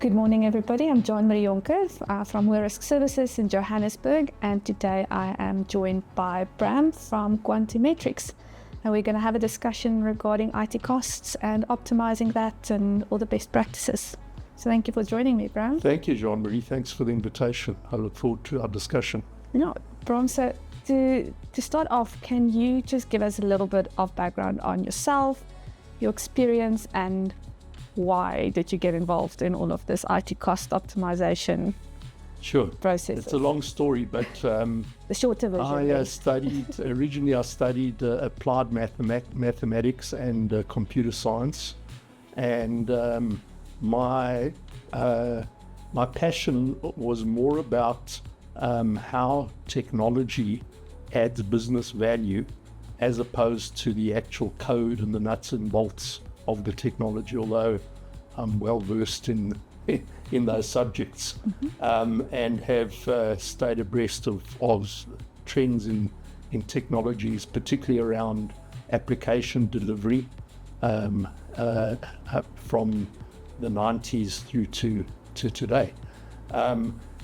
Good morning, everybody. I'm Jonker from Moore Services in Johannesburg, and today I am joined by Bram from Quantimetrics, and we're going to have a discussion regarding IT costs and optimizing that and all the best practices. So thank you for joining me, Bram. Thank you, Jean-Marie. Thanks for the invitation. I look forward to our discussion. Bram, so to start off, can you just give us a little bit of background on yourself, your experience, and why did you get involved in all of this IT cost optimization process? It's a long story, but the shorter version. Originally I studied applied mathematics and computer science, and my passion was more about how technology adds business value as opposed to the actual code and the nuts and bolts of the technology, although I'm well versed in those subjects, and have stayed abreast of trends in technologies, particularly around application delivery from the 90s through to today.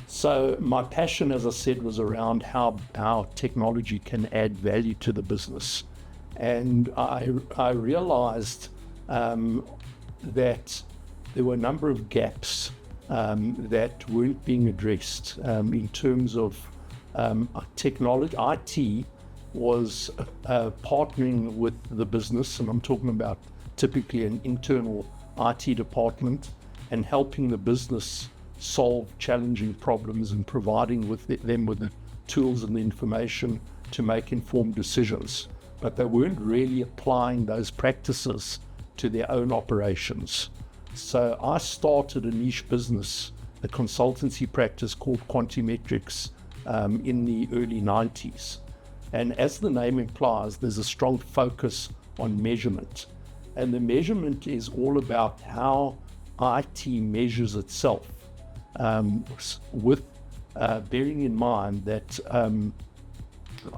So my passion, as I said, was around how technology can add value to the business, and I realized that there were a number of gaps that weren't being addressed in terms of technology. IT was partnering with the business, and I'm talking about typically an internal IT department, and helping the business solve challenging problems and providing them with the tools and the information to make informed decisions. But they weren't really applying those practices to their own operations. So I started a niche business, a consultancy practice called Quantimetrics in the early 90s. And as the name implies, there's a strong focus on measurement. And the measurement is all about how IT measures itself, with bearing in mind that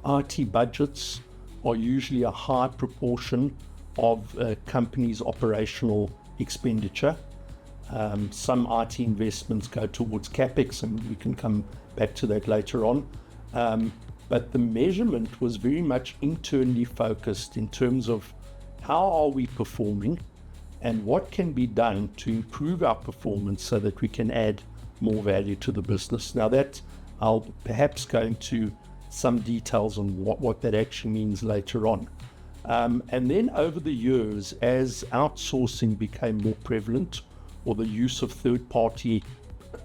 IT budgets are usually a high proportion of a company's operational expenditure. Some IT investments go towards CapEx, and we can come back to that later on. But the measurement was very much internally focused in terms of how are we performing and what can be done to improve our performance so that we can add more value to the business. Now that I'll perhaps go into some details on what that actually means later on. And then over the years, as outsourcing became more prevalent, or the use of third-party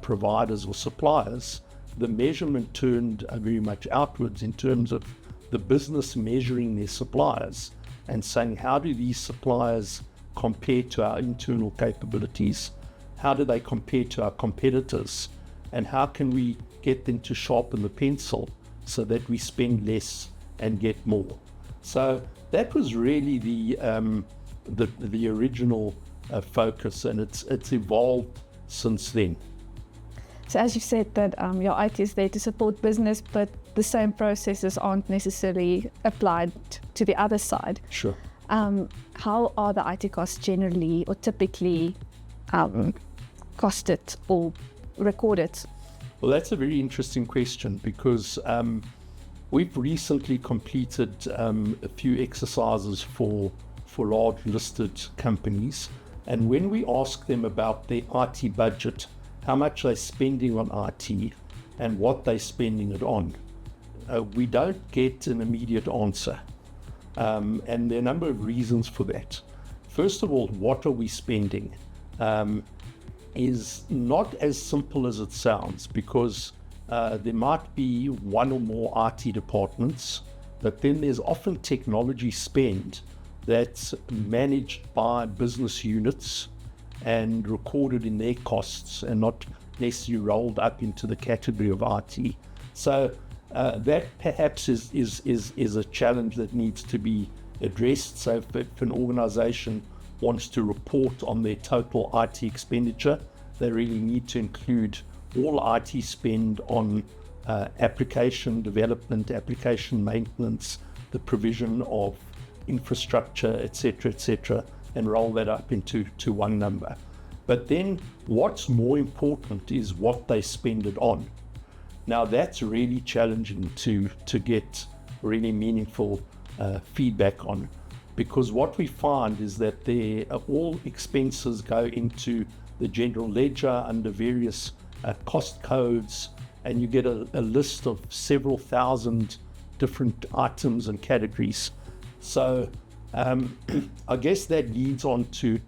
providers or suppliers, the measurement turned very much outwards in terms of the business measuring their suppliers and saying, how do these suppliers compare to our internal capabilities? How do they compare to our competitors? And how can we get them to sharpen the pencil so that we spend less and get more? So that was really the original focus, and it's evolved since then. So as you said that your IT is there to support business, but the same processes aren't necessarily applied to the other side. Sure. How are the IT costs generally or typically costed or recorded? Well, that's a very interesting question, because we've recently completed a few exercises for large listed companies, and when we ask them about their IT budget, how much they're spending on IT and what they're spending it on, we don't get an immediate answer, and there are a number of reasons for that. First of all, what are we spending is not as simple as it sounds, because there might be one or more IT departments, but then there's often technology spend that's managed by business units and recorded in their costs and not necessarily rolled up into the category of IT. So that perhaps is a challenge that needs to be addressed. So if an organization wants to report on their total IT expenditure, they really need to include all IT spend on application development, application maintenance, the provision of infrastructure, etc., and roll that up into one number. But then what's more important is what they spend it on. Now that's really challenging to get really meaningful feedback on, because what we find is that all expenses go into the general ledger under various cost codes, and you get a list of several thousand different items and categories. So I guess that leads on to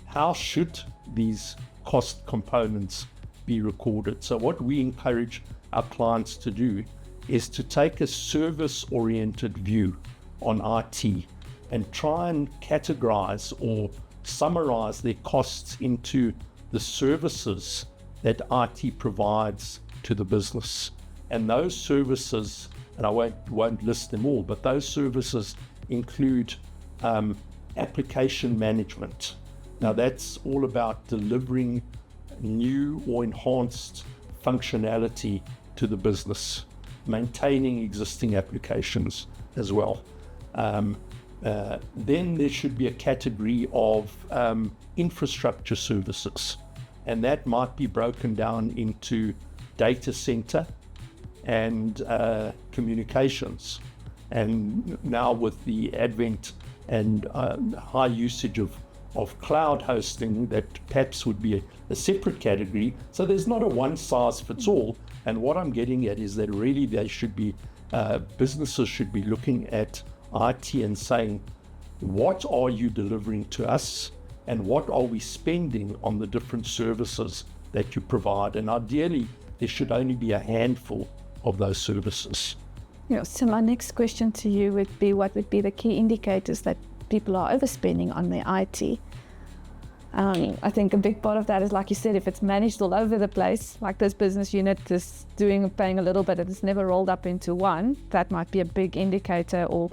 how should these cost components be recorded. So what we encourage our clients to do is to take a service-oriented view on IT and try and categorize or summarize their costs into the services that IT provides to the business. And those services, and I won't list them all, but those services include application management. Now that's all about delivering new or enhanced functionality to the business, maintaining existing applications as well. Then there should be a category of infrastructure services, and that might be broken down into data center and communications. And now with the advent and high usage of cloud hosting, that perhaps would be a separate category. So there's not a one size fits all. And what I'm getting at is that really they should be, businesses should be looking at IT and saying, what are you delivering to us, and what are we spending on the different services that you provide? And ideally, there should only be a handful of those services. So my next question to you would be, what would be the key indicators that people are overspending on their IT? I think a big part of that is, like you said, if it's managed all over the place, like this business unit is paying a little bit and it's never rolled up into one, that might be a big indicator or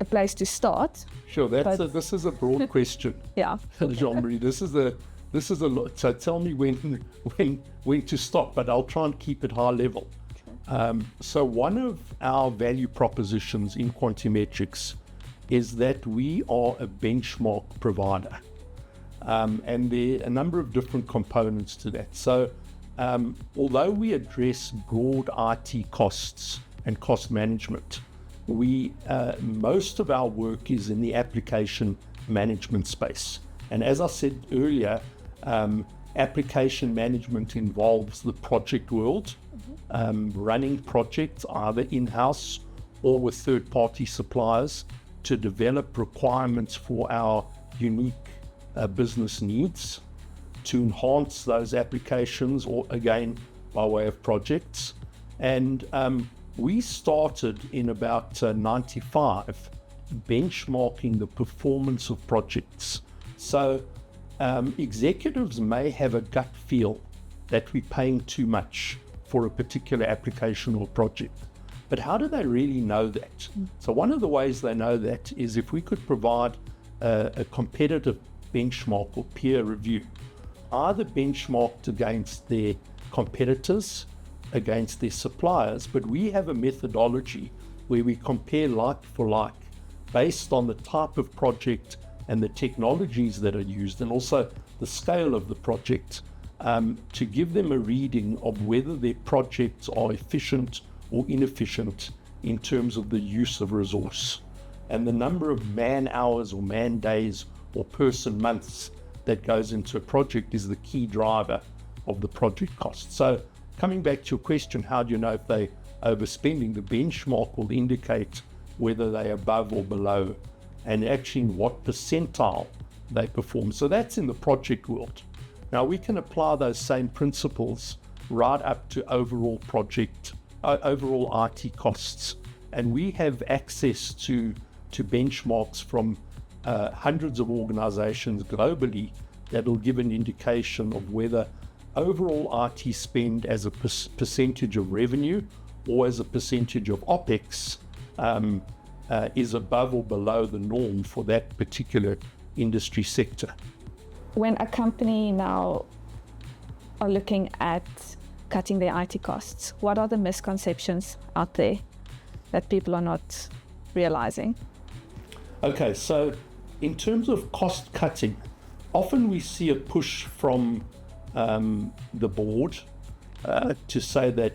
a place to start. Sure, this is a broad question. Yeah. Jean-Marie, this is a lot. So tell me when to stop, but I'll try and keep it high level. So one of our value propositions in Quantimetrics is that we are a benchmark provider. And there are a number of different components to that. So although we address broad IT costs and cost management, most of our work is in the application management space. And as I said earlier, application management involves the project world, running projects either in-house or with third-party suppliers to develop requirements for our unique business needs, to enhance those applications, or again by way of projects. And we started in about 95 benchmarking the performance of projects. So executives may have a gut feel that we're paying too much for a particular application or project, but how do they really know that? So one of the ways they know that is if we could provide a competitive benchmark or peer review, either benchmarked against their competitors, against their suppliers, but we have a methodology where we compare like for like based on the type of project and the technologies that are used, and also the scale of the project, to give them a reading of whether their projects are efficient or inefficient in terms of the use of resource. And the number of man hours or man days or person months that goes into a project is the key driver of the project cost. So coming back to your question, how do you know if they're overspending? The benchmark will indicate whether they're above or below, and actually in what percentile they perform. So that's in the project world. Now we can apply those same principles right up to overall IT costs. And we have access to benchmarks from hundreds of organizations globally that will give an indication of whether overall IT spend as a percentage of revenue or as a percentage of OPEX is above or below the norm for that particular industry sector. When a company now are looking at cutting their IT costs, what are the misconceptions out there that people are not realizing? Okay, so in terms of cost cutting, often we see a push from the board to say that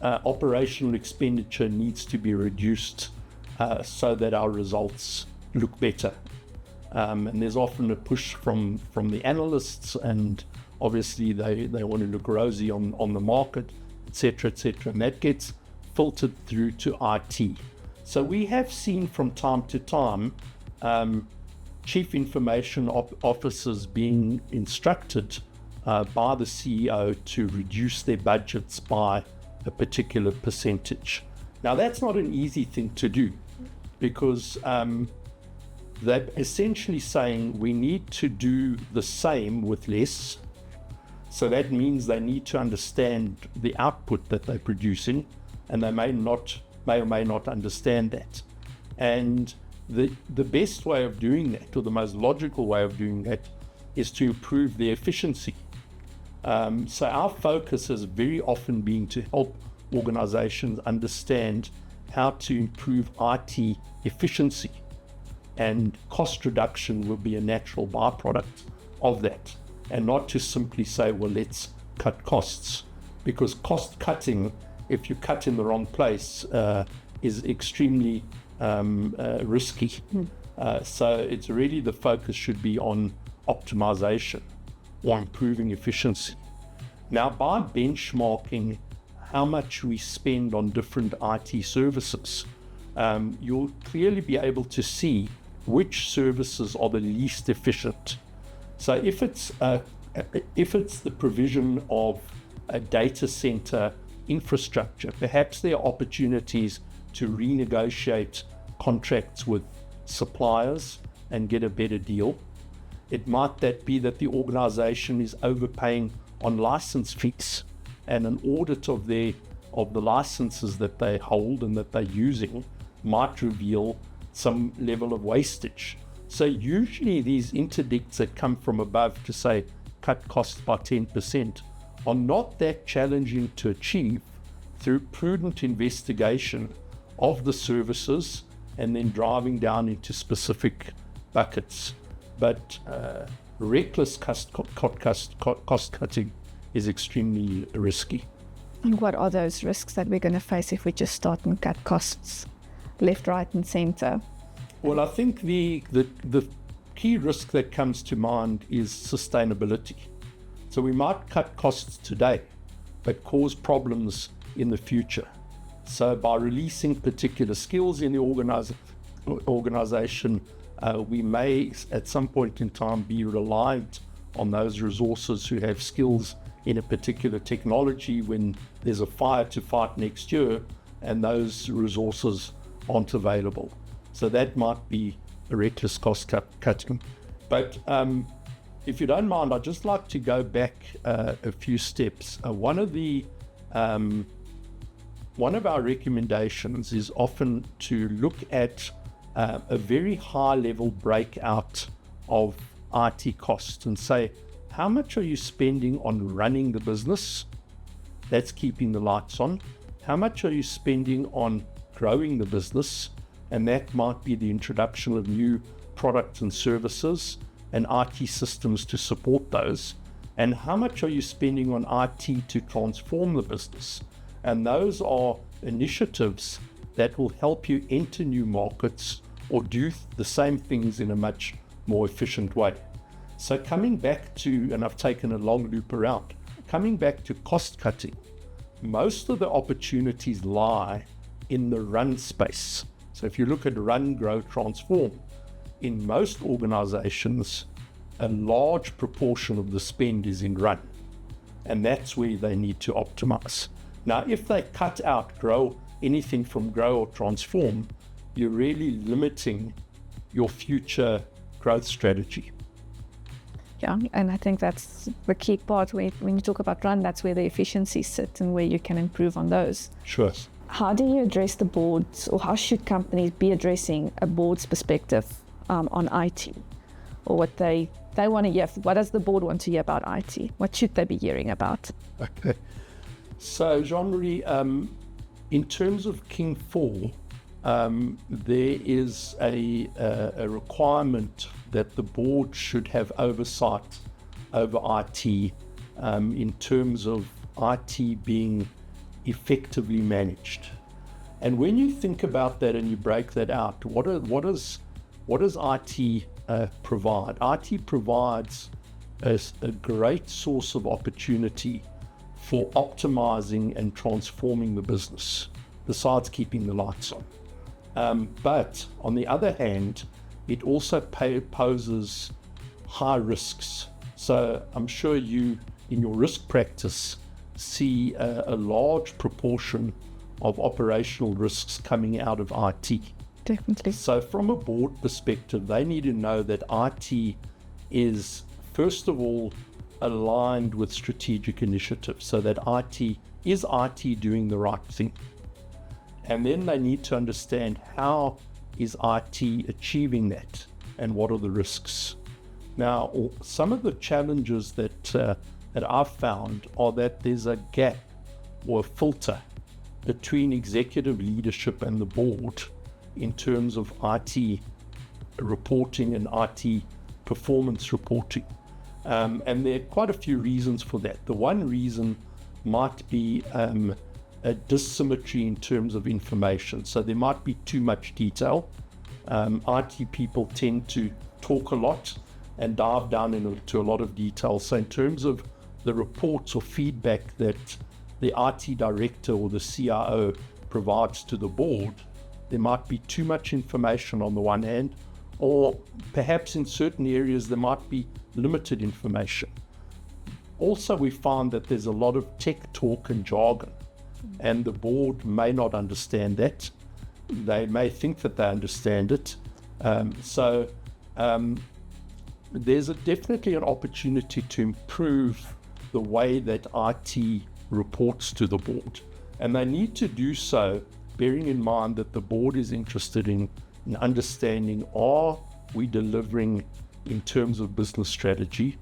operational expenditure needs to be reduced so that our results look better. And there's often a push from the analysts, and obviously they want to look rosy on the market, etc., etc. And that gets filtered through to IT. So we have seen from time to time chief information officers being instructed by the CEO to reduce their budgets by a particular percentage. Now that's not an easy thing to do, because they're essentially saying we need to do the same with less. So that means they need to understand the output that they're producing, and they may or may not understand that. And the best way of doing that, or the most logical way of doing that, is to improve their efficiency. So our focus has very often been to help organizations understand how to improve IT efficiency, and cost reduction will be a natural byproduct of that, and not to simply say, well, let's cut costs, because cost cutting, if you cut in the wrong place, is extremely risky. So it's really, the focus should be on optimization or improving efficiency. Now, by benchmarking how much we spend on different IT services, you'll clearly be able to see which services are the least efficient. So if it's the provision of a data center infrastructure, perhaps there are opportunities to renegotiate contracts with suppliers and get a better deal. It might be that the organization is overpaying on license fees, and an audit of the licenses that they hold and that they're using might reveal some level of wastage. So usually these interdicts that come from above to say cut costs by 10% are not that challenging to achieve through prudent investigation of the services and then driving down into specific buckets. But reckless cost cutting is extremely risky. And what are those risks that we're going to face if we just start and cut costs left, right, and center? Well, I think the key risk that comes to mind is sustainability. So we might cut costs today, but cause problems in the future. So by releasing particular skills in the organization, we may at some point in time be reliant on those resources who have skills in a particular technology when there's a fire to fight next year and those resources aren't available. So that might be a reckless cost cutting. But if you don't mind, I'd just like to go back a few steps. One of our recommendations is often to look at a very high level breakout of IT costs and say, how much are you spending on running the business? That's keeping the lights on. How much are you spending on growing the business? And that might be the introduction of new products and services and IT systems to support those. And how much are you spending on IT to transform the business? And those are initiatives that will help you enter new markets or do the same things in a much more efficient way. So coming back to, and I've taken a long loop around, coming back to cost cutting, most of the opportunities lie in the run space. So if you look at run, grow, transform, in most organizations, a large proportion of the spend is in run. And that's where they need to optimize. Now, if they cut out anything from grow or transform, you're really limiting your future growth strategy. Yeah, and I think that's the key part. When you talk about run, that's where the efficiencies sit and where you can improve on those. Sure. How do you address the boards, or how should companies be addressing a board's perspective on IT, or what they want to hear? What does the board want to hear about IT? What should they be hearing about? Okay. So, Jean-Marie, in terms of King 4, there is a requirement that the board should have oversight over IT in terms of IT being effectively managed. And when you think about that and you break that out, what does IT provide? IT provides a great source of opportunity for optimizing and transforming the business, besides keeping the lights on. But on the other hand, it also poses high risks. So I'm sure you, in your risk practice, see a large proportion of operational risks coming out of IT. Definitely. So from a board perspective, they need to know that IT is, first of all, aligned with strategic initiatives, so that IT doing the right thing. And then they need to understand how is IT achieving that and what are the risks. Now, some of the challenges that I've found are that there's a gap or a filter between executive leadership and the board in terms of IT reporting and IT performance reporting. And there are quite a few reasons for that. The one reason might be a dissymmetry in terms of information. So there might be too much detail. IT people tend to talk a lot and dive down into a lot of detail. So in terms of the reports or feedback that the IT director or the CIO provides to the board, there might be too much information on the one hand, or perhaps in certain areas there might be limited information. Also, we find that there's a lot of tech talk and jargon, and the board may not understand that. They may think that they understand it. There's definitely an opportunity to improve the way that IT reports to the board. And they need to do so bearing in mind that the board is interested in understanding, are we delivering in terms of business strategy?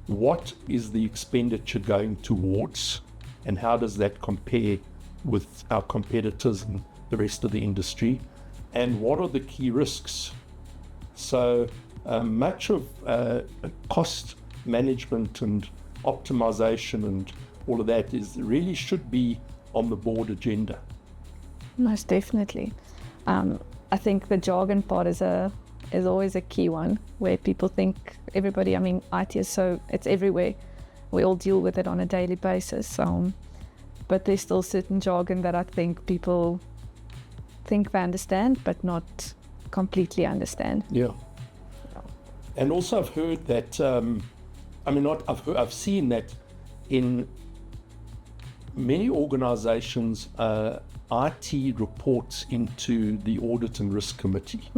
What is the expenditure going towards? And how does that compare with our competitors and the rest of the industry? And what are the key risks? So much of cost management and optimization and all of that really should be on the board agenda. Most definitely. I think the jargon part is always a key one, where people think everybody, IT is it's everywhere. We all deal with it on a daily basis. But there's still certain jargon that I think people think they understand, but not completely understand. Yeah. And also I've heard that, I've seen that in many organizations, IT reports into the Audit and Risk Committee.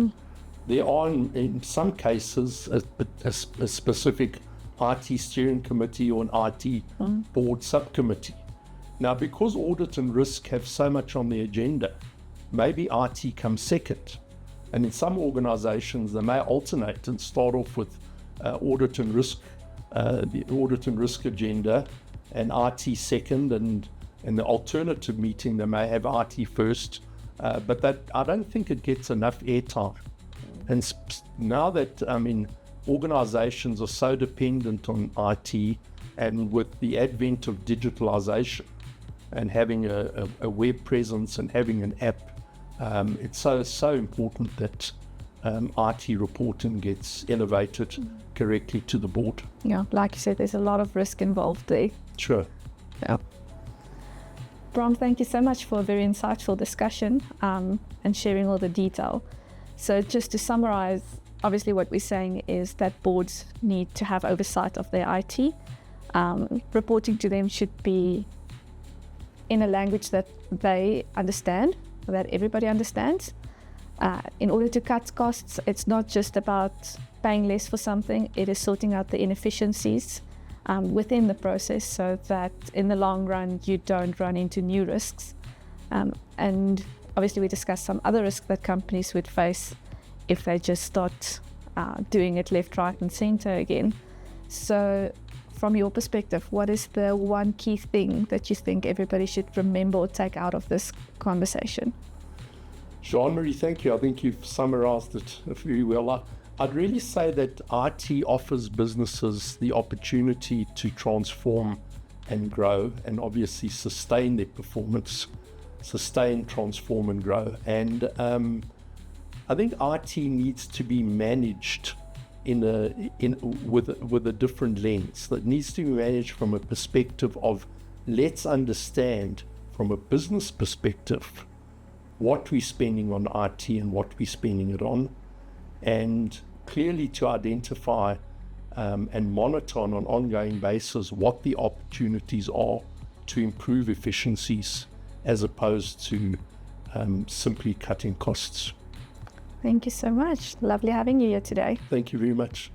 There are, in some cases, a specific IT steering committee or an IT board subcommittee. Now, because Audit and Risk have so much on the agenda, maybe IT comes second. And in some organizations, they may alternate and start off with Audit and Risk, the Audit and Risk agenda, and IT second, and in the alternative meeting, they may have IT first, but that I don't think it gets enough airtime. And now that organizations are so dependent on IT, and with the advent of digitalization and having a web presence and having an app, it's so important that IT reporting gets elevated correctly to the board. Yeah, like you said, there's a lot of risk involved there. Sure. Yeah. Bram, thank you so much for a very insightful discussion and sharing all the detail. So just to summarize, obviously what we're saying is that boards need to have oversight of their IT. Reporting to them should be in a language that they understand, that everybody understands. In order to cut costs, it's not just about paying less for something, it is sorting out the inefficiencies within the process, so that in the long run you don't run into new risks. And obviously we discussed some other risks that companies would face if they just start doing it left, right and center again. So from your perspective, what is the one key thing that you think everybody should remember or take out of this conversation? Jean-Marie, thank you. I think you've summarized it very well. I'd really say that IT offers businesses the opportunity to transform and grow, and obviously sustain their performance, sustain, transform and grow. And I think IT needs to be managed with a different lens. That needs to be managed from a perspective of, let's understand from a business perspective what we're spending on IT and what we're spending it on, and clearly to identify and monitor on an ongoing basis what the opportunities are to improve efficiencies, as opposed to simply cutting costs. Thank you so much. Lovely having you here today. Thank you very much.